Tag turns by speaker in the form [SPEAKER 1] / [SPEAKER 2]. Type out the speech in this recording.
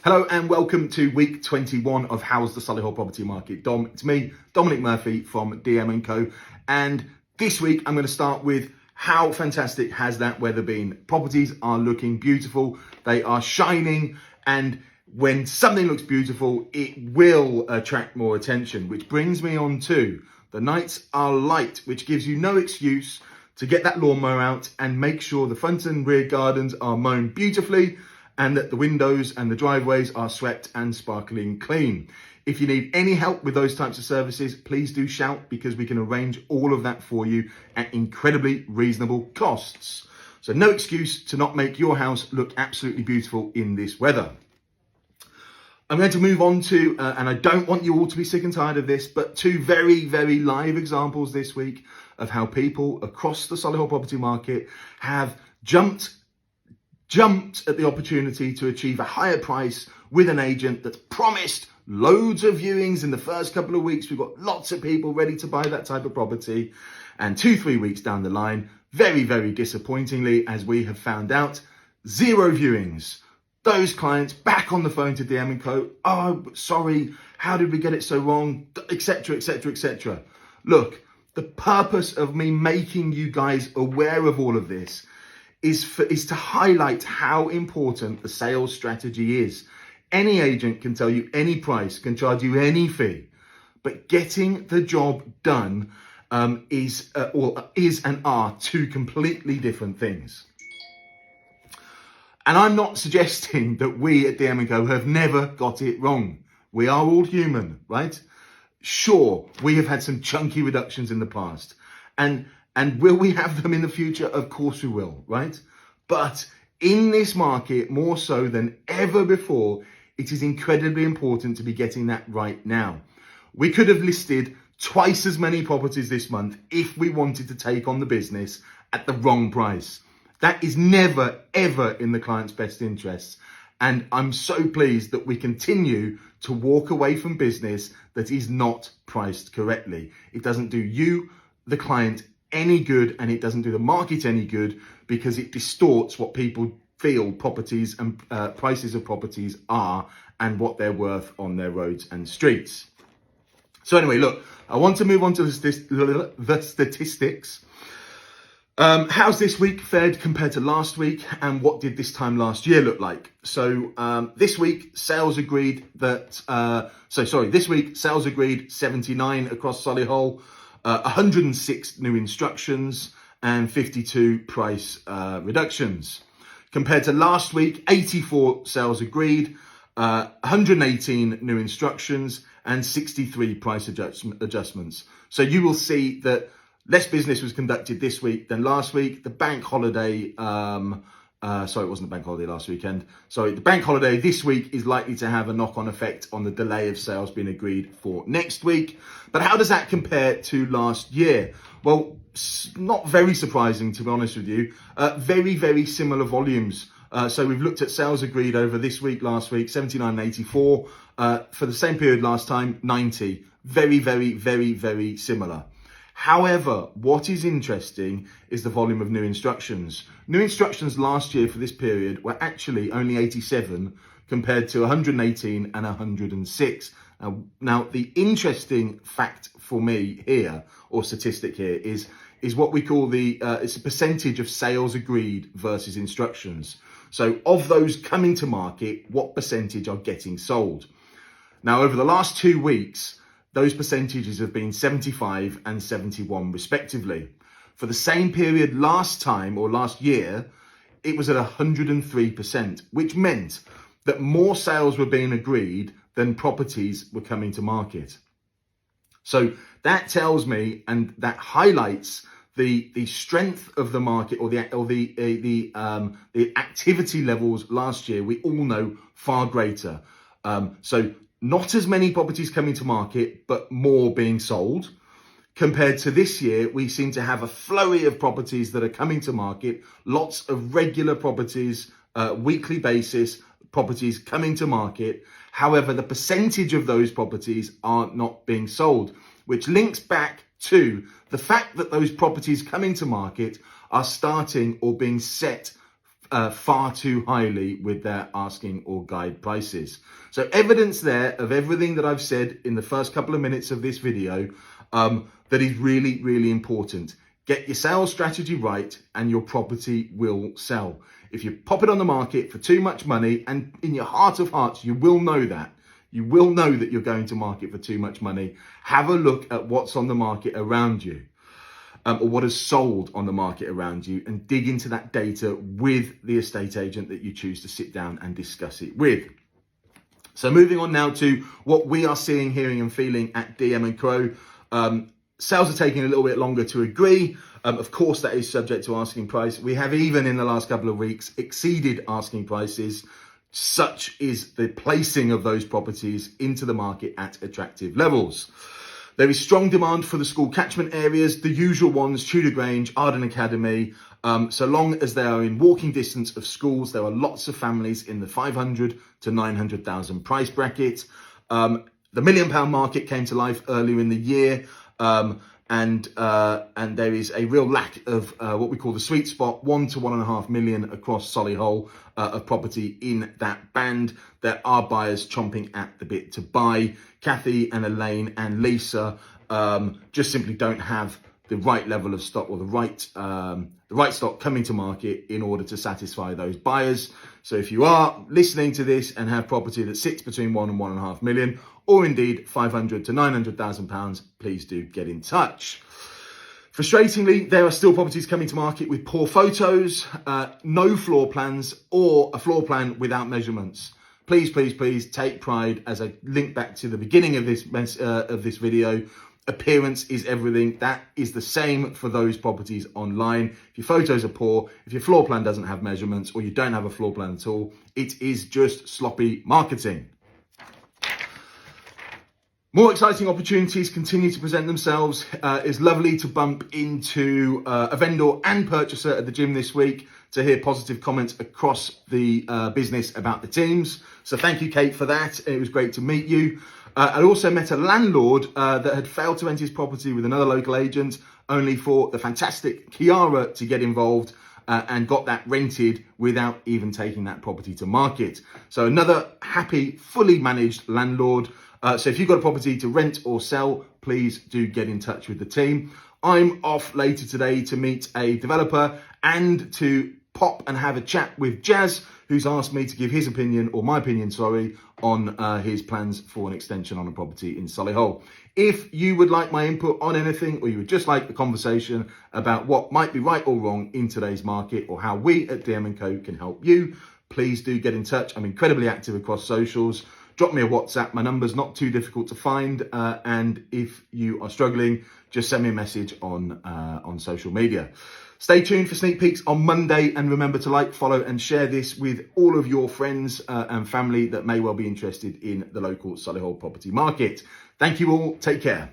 [SPEAKER 1] Hello and welcome to week 21 of How's the Solihull Property Market. It's me, Dominic Murphy from DM & Co. And this week I'm going to start with how fantastic has that weather been. Properties are looking beautiful, they are shining, and when something looks beautiful, it will attract more attention, which brings me on to the nights are light, which gives you no excuse to get that lawnmower out and make sure the front and rear gardens are mown beautifully and that the windows and the driveways are swept and sparkling clean. If you need any help with those types of services, please do shout, because we can arrange all of that for you at incredibly reasonable costs. So no excuse to not make your house look absolutely beautiful in this weather. I'm going to move on to, and I don't want you all to be sick and tired of this, but two very, very live examples this week of how people across the Solihull property market have jumped at the opportunity to achieve a higher price with an agent that's promised loads of viewings in the first couple of weeks. We've got lots of people ready to buy that type of property. And 2-3 weeks down the line, very, very disappointingly, as we have found out, 0 viewings. Those clients back on the phone to DM & Co. Oh, sorry, how did we get it so wrong? Etc, etc, etc. Look, the purpose of me making you guys aware of all of this is to highlight how important the sales strategy is. Any agent can tell you any price, can charge you any fee, but getting the job done is and are two completely different things. And I'm not suggesting that we at DM & Co have never got it wrong. We are all human, right? Sure, we have had some chunky reductions in the past. And will we have them in the future? Of course we will, right? But in this market, more so than ever before, it is incredibly important to be getting that right now. We could have listed twice as many properties this month if we wanted to take on the business at the wrong price. That is never, ever in the client's best interests. And I'm so pleased that we continue to walk away from business that is not priced correctly. It doesn't do you, the client, any good, and it doesn't do the market any good, because it distorts what people feel properties and prices of properties are and what they're worth on their roads and streets. So anyway, look, I want to move on to the statistics. How's this week fared compared to last week, and what did this time last year look like? So this week sales agreed 79 across Solihull, 106 new instructions and 52 price reductions. Compared to last week, 84 sales agreed, 118 new instructions and 63 price adjustments. So you will see that less business was conducted this week than last week. The bank holiday, it wasn't the bank holiday last weekend. Sorry, the bank holiday this week is likely to have a knock-on effect on the delay of sales being agreed for next week. But how does that compare to last year? Well, not very surprising, to be honest with you. Very, very similar volumes. So we've looked at sales agreed over this week, last week, 79 and 84. For the same period last time, 90. Very, very, very, very similar. However, what is interesting is the volume of new instructions. New instructions last year for this period were actually only 87 compared to 118 and 106. Now, the interesting fact for me here, or statistic here, is what we call it's a percentage of sales agreed versus instructions. So of those coming to market, what percentage are getting sold? Now, over the last 2 weeks, those percentages have been 75 and 71 respectively. For the same period last year, it was at 103%, which meant that more sales were being agreed than properties were coming to market. So that tells me, and that highlights the strength of the market, or the activity levels last year. We all know far greater. So not as many properties coming to market, but more being sold. Compared to this year, we seem to have a flurry of properties that are coming to market, lots of regular properties, weekly basis, properties coming to market. However, the percentage of those properties are not being sold, which links back to the fact that those properties coming to market are starting or being set far too highly with their asking or guide prices. So evidence there of everything that I've said in the first couple of minutes of this video that is really, really important. Get your sales strategy right and your property will sell. If you pop it on the market for too much money, and in your heart of hearts, you will know that. You will know that you're going to market for too much money. Have a look at what's on the market around you. Or what is sold on the market around you, and dig into that data with the estate agent that you choose to sit down and discuss it with. So moving on now to what we are seeing, hearing and feeling at DM & Co. Sales are taking a little bit longer to agree. Of course, that is subject to asking price. We have even in the last couple of weeks exceeded asking prices. Such is the placing of those properties into the market at attractive levels. There is strong demand for the school catchment areas, the usual ones, Tudor Grange, Arden Academy. So long as they are in walking distance of schools, there are lots of families in the 500 to 900,000 price bracket. The £1 million market came to life earlier in the year. And there is a real lack of what we call the sweet spot, 1 to 1.5 million across Solihull of property in that band. There are buyers chomping at the bit to buy. Kathy and Elaine and Lisa just simply don't have the right level of stock, or the right stock coming to market in order to satisfy those buyers. So if you are listening to this and have property that sits between 1 and 1.5 million, or indeed 500 to 900,000 pounds, please do get in touch. Frustratingly, there are still properties coming to market with poor photos, no floor plans, or a floor plan without measurements. Please, please, please take pride, as I link back to the beginning of this video. Appearance is everything. That is the same for those properties online. If your photos are poor, if your floor plan doesn't have measurements, or you don't have a floor plan at all, it is just sloppy marketing. More exciting opportunities continue to present themselves. It's lovely to bump into a vendor and purchaser at the gym this week to hear positive comments across the business about the teams. So thank you, Kate, for that. It was great to meet you. I also met a landlord that had failed to rent his property with another local agent, only for the fantastic Kiara to get involved and got that rented without even taking that property to market. So another happy, fully managed landlord. So if you've got a property to rent or sell, please do get in touch with the team. I'm off later today to meet a developer and to pop and have a chat with Jazz, who's asked me to give his opinion, or my opinion, sorry, on his plans for an extension on a property in Solihull. If you would like my input on anything, or you would just like a conversation about what might be right or wrong in today's market, or how we at DM & Co can help you, please do get in touch. I'm incredibly active across socials. Drop me a WhatsApp. My number's not too difficult to find. And if you are struggling, just send me a message on social media. Stay tuned for sneak peeks on Monday. And remember to like, follow and share this with all of your friends and family that may well be interested in the local Solihull property market. Thank you all. Take care.